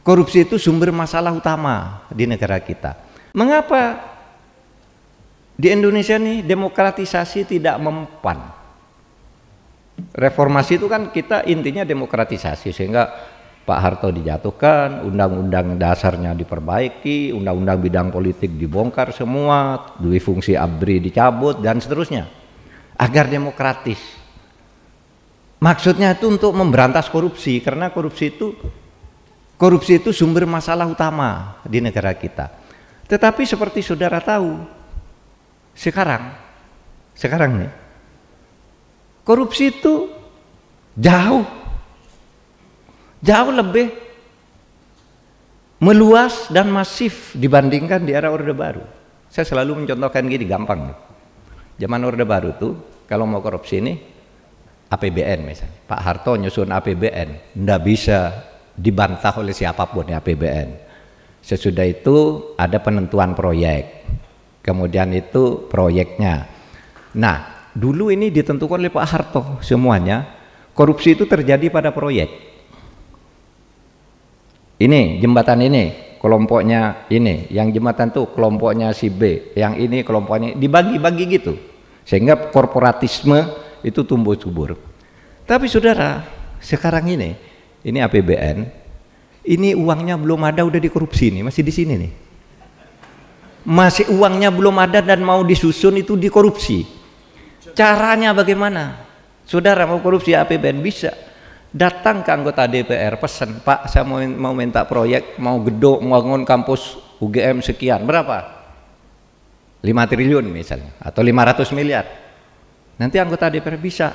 Korupsi itu sumber masalah utama di negara kita. Mengapa di Indonesia nih demokratisasi tidak mempan? Reformasi itu kan kita intinya demokratisasi, sehingga Pak Harto dijatuhkan, undang-undang dasarnya diperbaiki, undang-undang bidang politik dibongkar semua, dui fungsi ABRI dicabut dan seterusnya, agar demokratis. Maksudnya itu untuk memberantas korupsi, karena korupsi itu sumber masalah utama di negara kita. Tetapi seperti saudara tahu, sekarang nih, korupsi itu jauh lebih meluas dan masif dibandingkan di era Orde Baru. Saya selalu mencontohkan gini, gampang nih. Zaman Orde Baru tuh kalau mau korupsi ini APBN misalnya, Pak Harto nyusun APBN, ndak bisa dibantah oleh siapapun ya APBN. Sesudah itu ada penentuan proyek, kemudian itu proyeknya. Nah, dulu ini ditentukan oleh Pak Harto semuanya. Korupsi itu terjadi pada proyek. Ini jembatan ini kelompoknya ini, yang jembatan tuh kelompoknya si B, yang ini kelompoknya, dibagi-bagi gitu, sehingga korporatisme itu tumbuh subur. Tapi saudara, sekarang ini APBN, ini uangnya belum ada udah dikorupsi nih, masih di sini nih. Masih uangnya belum ada dan mau disusun itu dikorupsi. Caranya bagaimana? Saudara mau korupsi APBN bisa. Datang ke anggota DPR, pesan, Pak saya mau minta proyek, mau gedung, mau bangun kampus UGM sekian, berapa? 5 triliun misalnya, atau 500 miliar. Nanti anggota DPR bisa,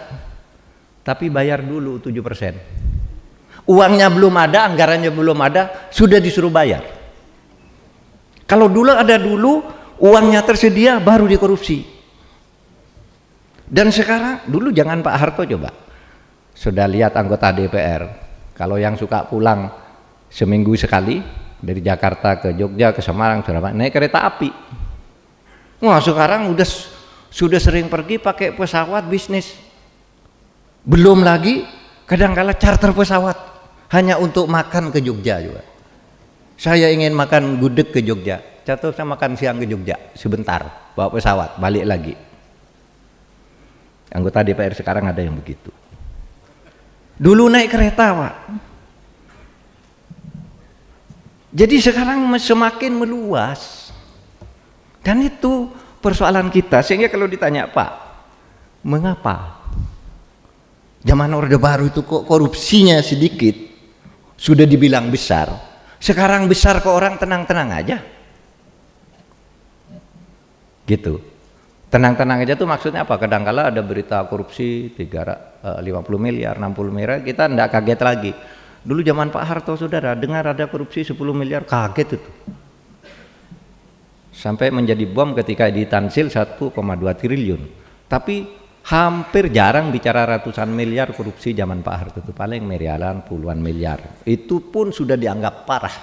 tapi bayar dulu 7%. Uangnya belum ada, anggarannya belum ada, sudah disuruh bayar. Kalau dulu ada uangnya tersedia, baru dikorupsi. Dan sekarang, dulu jangan Pak Harto coba. Sudah lihat anggota DPR, kalau yang suka pulang seminggu sekali dari Jakarta ke Jogja, ke Semarang, naik kereta api. Wah, sekarang sudah sering pergi pakai pesawat bisnis. Belum lagi kadang-kala charter pesawat hanya untuk makan ke Jogja juga. Saya ingin makan gudeg ke Jogja, saya makan siang ke Jogja sebentar, bawa pesawat balik lagi. Anggota DPR sekarang ada yang begitu. Dulu naik kereta, Pak. Jadi sekarang semakin meluas. Dan itu persoalan kita, sehingga kalau ditanya, Pak, mengapa zaman Orde Baru itu kok korupsinya sedikit, sudah dibilang besar, sekarang besar ke orang tenang-tenang aja gitu. Tenang-tenang aja tuh maksudnya apa? Kadang-kala ada berita korupsi 50 miliar, 60 miliar, kita enggak kaget lagi. Dulu zaman Pak Harto, saudara, dengar ada korupsi 10 miliar, kaget itu. Sampai menjadi bom ketika ditansil 1,2 triliun. Tapi hampir jarang bicara ratusan miliar korupsi zaman Pak Harto, itu paling miliaran, puluhan miliar. Itu pun sudah dianggap parah.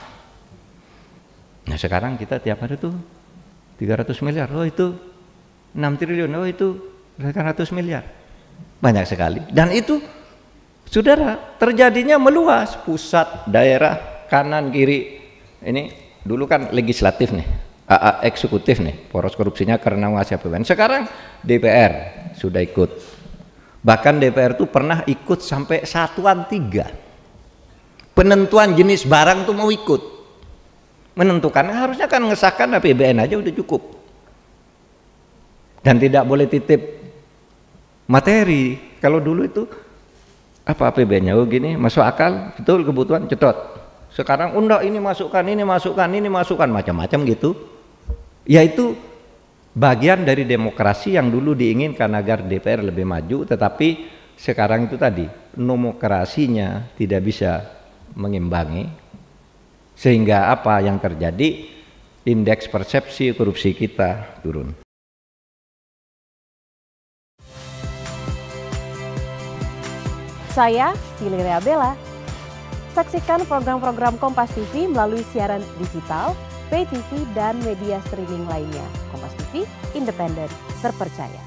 Nah sekarang kita tiap hari tuh 300 miliar, oh itu 6 triliun, oh itu 800 miliar, banyak sekali. Dan itu saudara terjadinya meluas, pusat, daerah, kanan, kiri. Ini dulu kan legislatif nih, eksekutif nih, poros korupsinya karena menguasai APBN. Sekarang DPR sudah ikut, bahkan DPR tuh pernah ikut sampai satuan 3, penentuan jenis barang tuh mau ikut menentukan. Harusnya kan ngesahkan APBN aja udah cukup. Dan tidak boleh titip materi. Kalau dulu itu apa APBN-nya, oh gini masuk akal, betul kebutuhan, cetot. Sekarang undak ini masukkan, macam-macam gitu. Yaitu bagian dari demokrasi yang dulu diinginkan agar DPR lebih maju, tetapi sekarang itu tadi nomokrasinya tidak bisa mengimbangi, sehingga apa yang terjadi, indeks persepsi korupsi kita turun. Saya Valeria Bella. Saksikan program-program Kompas TV melalui siaran digital, pay TV, dan media streaming lainnya. Kompas TV, independen, terpercaya.